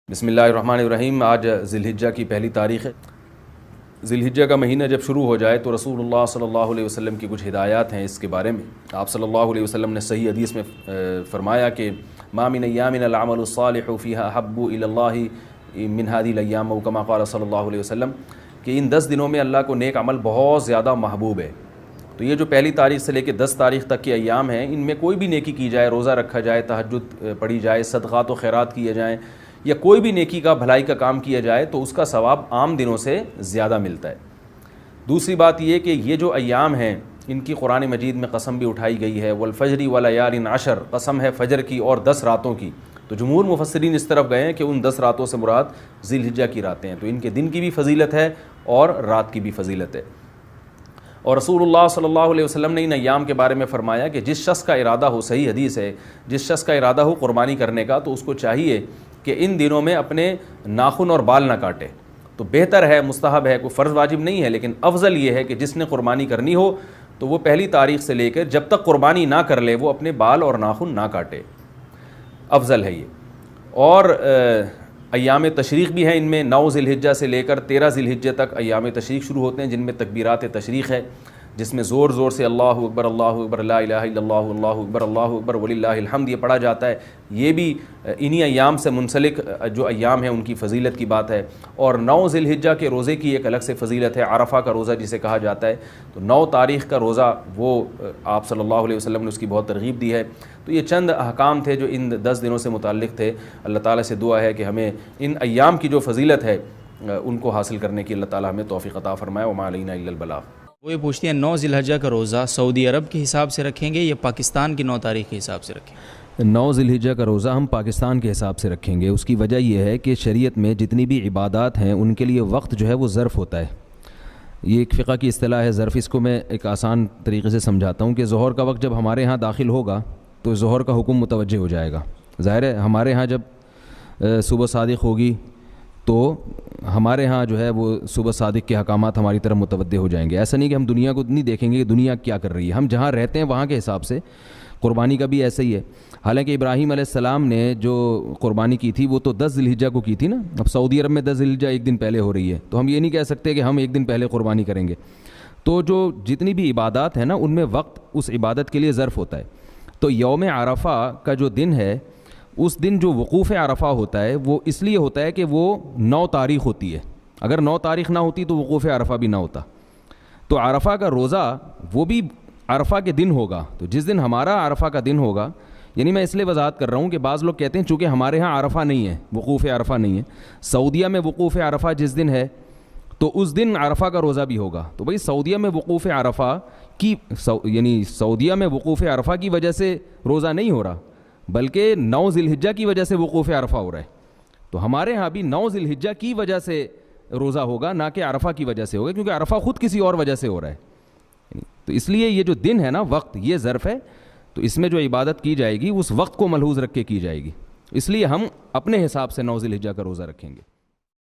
بسم اللہ الرحمن الرحیم۔ آج ذی الحجہ کی پہلی تاریخ ہے۔ ذی الحجہ کا مہینہ جب شروع ہو جائے تو رسول اللہ صلی اللہ علیہ وسلم کی کچھ ہدایات ہیں اس کے بارے میں۔ آپ صلی اللہ علیہ وسلم نے صحیح حدیث میں فرمایا کہ ما من ایام العمل الصالح فیہا احب الی اللہ من ہذه الایام، او کما قال صلی اللہ علیہ وسلم، کہ ان 10 دنوں میں اللہ کو نیک عمل بہت زیادہ محبوب ہے۔ تو یہ جو پہلی تاریخ سے لے کے 10 تاریخ تک کے ایام ہیں، ان میں کوئی بھی نیکی کی جائے، روزہ رکھا جائے، تہجد پڑھی جائے، صدقات و خیرات کیے جائیں، یا کوئی بھی نیکی کا بھلائی کا کام کیا جائے تو اس کا ثواب عام دنوں سے زیادہ ملتا ہے۔ دوسری بات یہ کہ یہ جو ایام ہیں ان کی قرآن مجید میں قسم بھی اٹھائی گئی ہے، والفجر ولیال عشر، قسم ہے فجر کی اور 10 راتوں کی۔ تو جمہور مفسرین اس طرف گئے ہیں کہ ان 10 راتوں سے مراد ذی الحجہ کی راتیں ہیں، تو ان کے دن کی بھی فضیلت ہے اور رات کی بھی فضیلت ہے۔ اور رسول اللہ صلی اللہ علیہ وسلم نے ان ایام کے بارے میں فرمایا کہ جس شخص کا ارادہ ہو، صحیح حدیث ہے، جس شخص کا ارادہ ہو قربانی کرنے کا تو اس کو چاہیے کہ ان دنوں میں اپنے ناخن اور بال نہ کاٹے۔ تو بہتر ہے، مستحب ہے، کوئی فرض واجب نہیں ہے، لیکن افضل یہ ہے کہ جس نے قربانی کرنی ہو تو وہ پہلی تاریخ سے لے کر جب تک قربانی نہ کر لے وہ اپنے بال اور ناخن نہ کاٹے، افضل ہے یہ۔ اور ایام تشریق بھی ہیں، ان میں 9 ذی الحجہ سے لے کر 13 ذی الحجہ تک ایام تشریق شروع ہوتے ہیں، جن میں تکبیرات تشریق ہے، جس میں زور زور سے اللہ اکبر لا الہ الا اللہ اللہ اکبر وللہ الحمد یہ پڑھا جاتا ہے۔ یہ بھی انہی ایام سے منسلک جو ایام ہیں ان کی فضیلت کی بات ہے۔ اور 9 ذی الحجہ کے روزے کی ایک الگ سے فضیلت ہے، عرفہ کا روزہ جسے کہا جاتا ہے۔ تو 9 تاریخ کا روزہ وہ آپ صلی اللہ علیہ وسلم نے اس کی بہت ترغیب دی ہے۔ تو یہ چند احکام تھے جو ان 10 دنوں سے متعلق تھے۔ اللہ تعالیٰ سے دعا ہے کہ ہمیں ان ایام کی جو فضیلت ہے ان کو حاصل کرنے کی اللہ تعالیٰ ہمیں توفیق عطا فرمائے۔ وما علینا الا البلاغ۔ وہ یہ پوچھتی ہیں 9 ذی الحجہ کا روزہ سعودی عرب کے حساب سے رکھیں گے یا پاکستان کی 9 تاریخ کے حساب سے رکھیں گے؟ 9 ذی الحجہ کا روزہ ہم پاکستان کے حساب سے رکھیں گے۔ اس کی وجہ یہ ہے کہ شریعت میں جتنی بھی عبادات ہیں ان کے لیے وقت جو ہے وہ ظرف ہوتا ہے۔ یہ ایک فقہ کی اصطلاح ہے ظرف۔ اس کو میں ایک آسان طریقے سے سمجھاتا ہوں کہ ظہر کا وقت جب ہمارے ہاں داخل ہوگا تو ظہر کا حکم متوجہ ہو جائے گا۔ ظاہر ہے ہمارے ہاں جب صبح صادق ہوگی تو ہمارے ہاں جو ہے وہ صبح صادق کے احکامات ہماری طرف متوجہ ہو جائیں گے۔ ایسا نہیں کہ ہم دنیا کو نہیں دیکھیں گے کہ دنیا کیا کر رہی ہے، ہم جہاں رہتے ہیں وہاں کے حساب سے قربانی کا بھی ایسا ہی ہے۔ حالانکہ ابراہیم علیہ السلام نے جو قربانی کی تھی وہ تو 10 ذی الحجہ کو کی تھی نا۔ اب سعودی عرب میں 10 ذی الحجہ ایک دن پہلے ہو رہی ہے، تو ہم یہ نہیں کہہ سکتے کہ ہم ایک دن پہلے قربانی کریں گے۔ تو جو جتنی بھی عبادات ہیں نا ان میں وقت اس عبادت کے لیے ظرف ہوتا ہے۔ تو یوم عرفہ کا جو دن ہے اس دن جو وقوف عرفہ ہوتا ہے وہ اس لیے ہوتا ہے کہ وہ 9 تاریخ ہوتی ہے۔ اگر 9 تاریخ نہ ہوتی تو وقوف عرفہ بھی نہ ہوتا۔ تو عرفہ کا روزہ وہ بھی عرفہ کے دن ہوگا۔ تو جس دن ہمارا عرفہ کا دن ہوگا، یعنی میں اس لیے وضاحت کر رہا ہوں کہ بعض لوگ کہتے ہیں چونکہ ہمارے ہاں عرفہ نہیں ہے، وقوف عرفہ نہیں ہے، سعودیہ میں وقوف عرفہ جس دن ہے تو اس دن عرفہ کا روزہ بھی ہوگا۔ تو بھائی سعودیہ میں وقوف عرفہ کی یعنی سعودیہ میں وقوف عرفہ کی وجہ سے روزہ نہیں ہو رہا، بلکہ 9 ذی الحجہ کی وجہ سے وقوف عرفہ ہو رہا ہے۔ تو ہمارے ہاں بھی 9 ذی الحجہ کی وجہ سے روزہ ہوگا، نہ کہ عرفہ کی وجہ سے ہوگا، کیونکہ عرفہ خود کسی اور وجہ سے ہو رہا ہے۔ تو اس لیے یہ جو دن ہے نا، وقت، یہ ظرف ہے۔ تو اس میں جو عبادت کی جائے گی اس وقت کو ملحوظ رکھ کے کی جائے گی، اس لیے ہم اپنے حساب سے 9 ذی الحجہ کا روزہ رکھیں گے۔